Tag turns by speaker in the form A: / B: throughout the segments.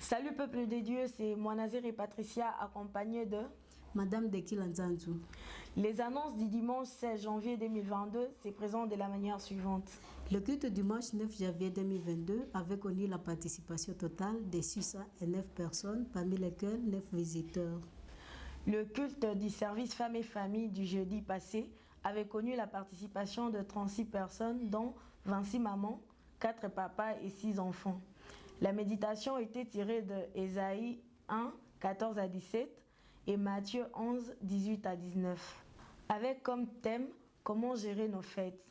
A: Salut peuple de Dieu, c'est Moinazir et Patricia accompagnés de
B: Madame Dekilanzanzou.
A: Les annonces du dimanche 16 janvier 2022 se présentent de la manière suivante.
B: Le culte du dimanche 9 janvier 2022 avait connu la participation totale de 609 personnes, parmi lesquelles 9 visiteurs.
A: Le culte du service femmes et familles du jeudi passé avait connu la participation de 36 personnes, dont 26 mamans, 4 papas et 6 enfants. La méditation était tirée de Ésaïe 1, 14 à 17 et Matthieu 11, 18 à 19, avec comme thème « Comment gérer nos fêtes ».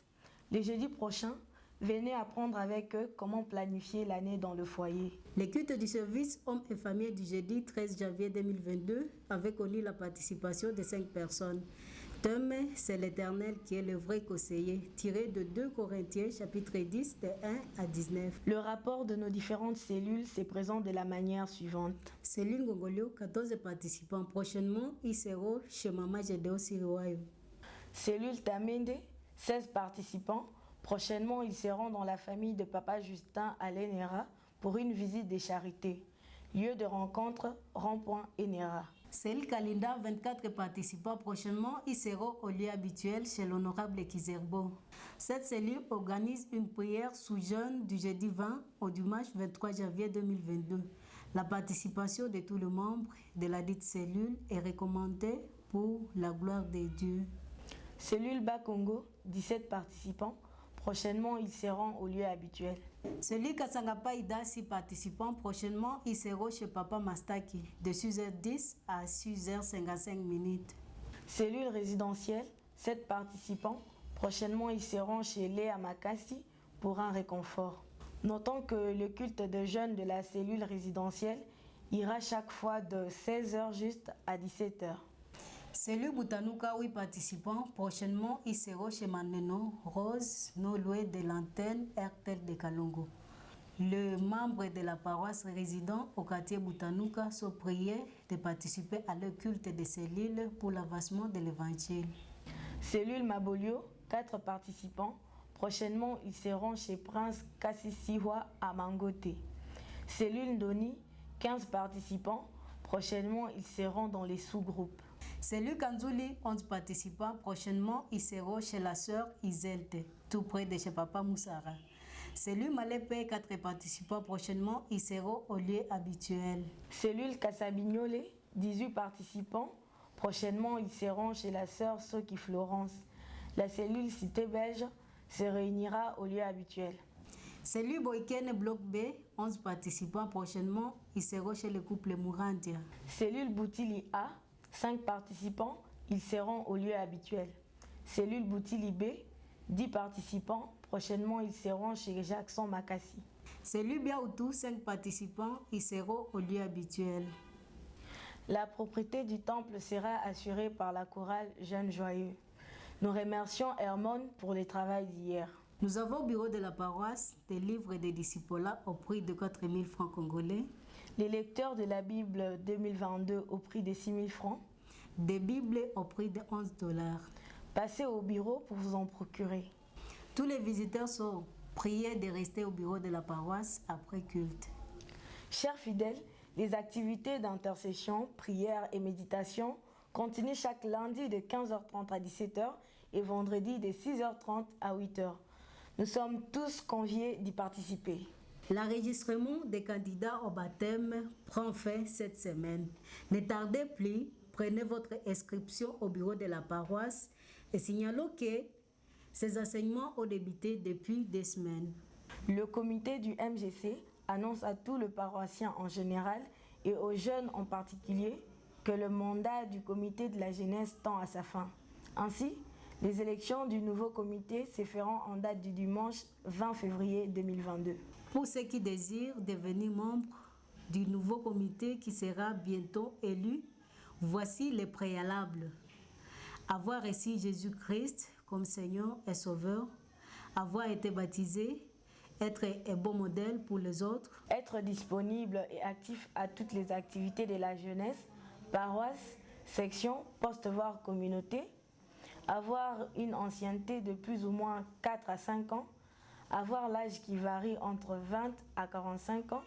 A: Les jeudis prochains, venez apprendre avec eux comment planifier l'année dans le foyer.
B: Le culte du service hommes et familles du jeudi 13 janvier 2022 avait connu la participation de 5 personnes. Thème, c'est l'Éternel qui est le vrai conseiller, tiré de 2 Corinthiens chapitre 10 de 1 à 19.
A: Le rapport de nos différentes cellules se présente de la manière suivante.
B: Cellule Ngongolio, 14 participants. Prochainement, ils seront chez Maman Gédéo Siriwayo.
A: Cellule Tamende, 16 participants. Prochainement, ils seront dans la famille de Papa Justin à l'Enera pour une visite des charités. Lieu de rencontre, rond-point Enera.
B: Cellule Kalinda, 24 participants. Prochainement, ils seront au lieu habituel chez l'honorable Kizerbo. Cette cellule organise une prière sous jeûne du jeudi 20 au dimanche 23 janvier 2022. La participation de tous les membres de la dite cellule est recommandée pour la gloire de Dieu.
A: Cellule Bas-Congo, 17 participants. Prochainement, ils seront au lieu habituel.
B: Celui Kassangapaïda, 6 participants. Prochainement, ils seront chez Papa Mastaki de 6h10 à 6h55 minutes.
A: Cellule résidentielle, 7 participants. Prochainement, ils seront chez Léa Makassi pour un réconfort. Notons que le culte de jeûne de la cellule résidentielle ira chaque fois de 16h juste à 17h.
B: Cellule Boutanuka, 8 participants. Prochainement, ils seront chez Maneno Rose, non loin de l'antenne RTL de Kalongo. Les membres de la paroisse résidant au quartier Boutanuka sont priés de participer à leur culte de cellule pour l'avancement de l'évangile.
A: Cellule Mabolio, 4 participants. Prochainement, ils seront chez Prince Kassisiwa à Mangote. Cellule Ndoni, 15 participants. Prochainement, ils seront dans les sous-groupes.
B: Cellule Kanzouli, 11 participants. Prochainement, ils seront chez la sœur Iselte, tout près de chez Papa Moussara. Cellule Malepe, 4 participants. Prochainement, ils seront au lieu habituel.
A: Cellule Kassabignole, 18 participants. Prochainement, ils seront chez la sœur Soki Florence. La cellule Cité Belge se réunira au lieu habituel.
B: Cellule Boyken Bloc B, 11 participants. Prochainement, ils seront chez le couple Mourandia.
A: Cellule Boutili A, 5 participants, ils seront au lieu habituel. Cellule Boutili B, 10 participants, prochainement ils seront chez Jackson Makassi.
B: Cellule Biaoutou, 5 participants, ils seront au lieu habituel.
A: La propriété du temple sera assurée par la chorale Jeunes Joyeux. Nous remercions Hermone pour le travail d'hier.
B: Nous avons au bureau de la paroisse des livres de disciples au prix de 4 000 francs congolais.
A: Les lecteurs de la Bible 2022 au prix de 6 000 francs.
B: Des Bibles au prix de 11 $.
A: Passez au bureau pour vous en procurer.
B: Tous les visiteurs sont priés de rester au bureau de la paroisse après culte.
A: Chers fidèles, les activités d'intercession, prière et méditation continuent chaque lundi de 15h30 à 17h et vendredi de 6h30 à 8h. Nous sommes tous conviés d'y participer.
B: L'enregistrement des candidats au baptême prend fin cette semaine. Ne tardez plus, prenez votre inscription au bureau de la paroisse et signalons que ces enseignements ont débuté depuis 2 semaines.
A: Le comité du MGC annonce à tous les paroissiens en général et aux jeunes en particulier que le mandat du comité de la jeunesse tend à sa fin. Ainsi, les élections du nouveau comité se feront en date du dimanche 20 février 2022.
B: Pour ceux qui désirent devenir membres du nouveau comité qui sera bientôt élu, voici les préalables. Avoir reçu Jésus-Christ comme Seigneur et Sauveur, avoir été baptisé, être un bon modèle pour les autres,
A: être disponible et actif à toutes les activités de la jeunesse, paroisse, section, poste voire communauté, avoir une ancienneté de plus ou moins 4 à 5 ans, avoir l'âge qui varie entre 20 à 45 ans,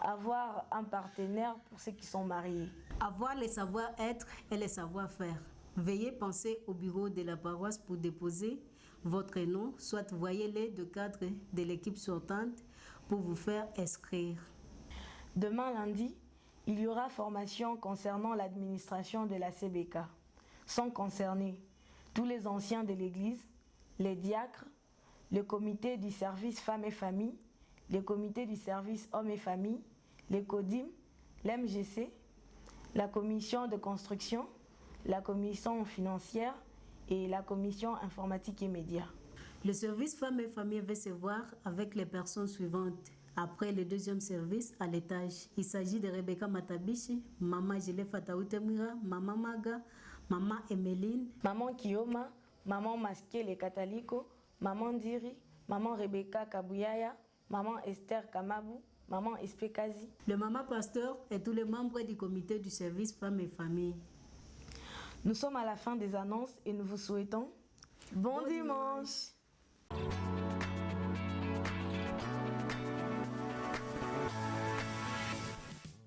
A: Avoir un partenaire pour ceux qui sont mariés.
B: Avoir les savoir-être et les savoir-faire. Veuillez penser au bureau de la paroisse pour déposer votre nom, soit voyez-les de cadre de l'équipe sortante pour vous faire inscrire.
A: Demain lundi, il y aura formation concernant l'administration de la CBK. Sont concernés tous les anciens de l'Église, les diacres, le comité du service femmes et familles, le comité du service hommes et familles, les CODIM, l'MGC, la commission de construction, la commission financière et la commission informatique et médias.
B: Le service femmes et familles va se voir avec les personnes suivantes. Après le deuxième service, à l'étage, il s'agit de Rebecca Matabishi, Maman Gile Fataoutemira, Maman Maga, Maman Emeline,
A: Maman Kioma, Maman Masquele Kataliko, Maman Diri, Maman Rebecca Kabuyaya, Maman Esther Kamabu, Maman Espekazi.
B: Le Maman Pasteur et tous les membres du comité du service femmes et familles.
A: Nous sommes à la fin des annonces et nous vous souhaitons bon dimanche.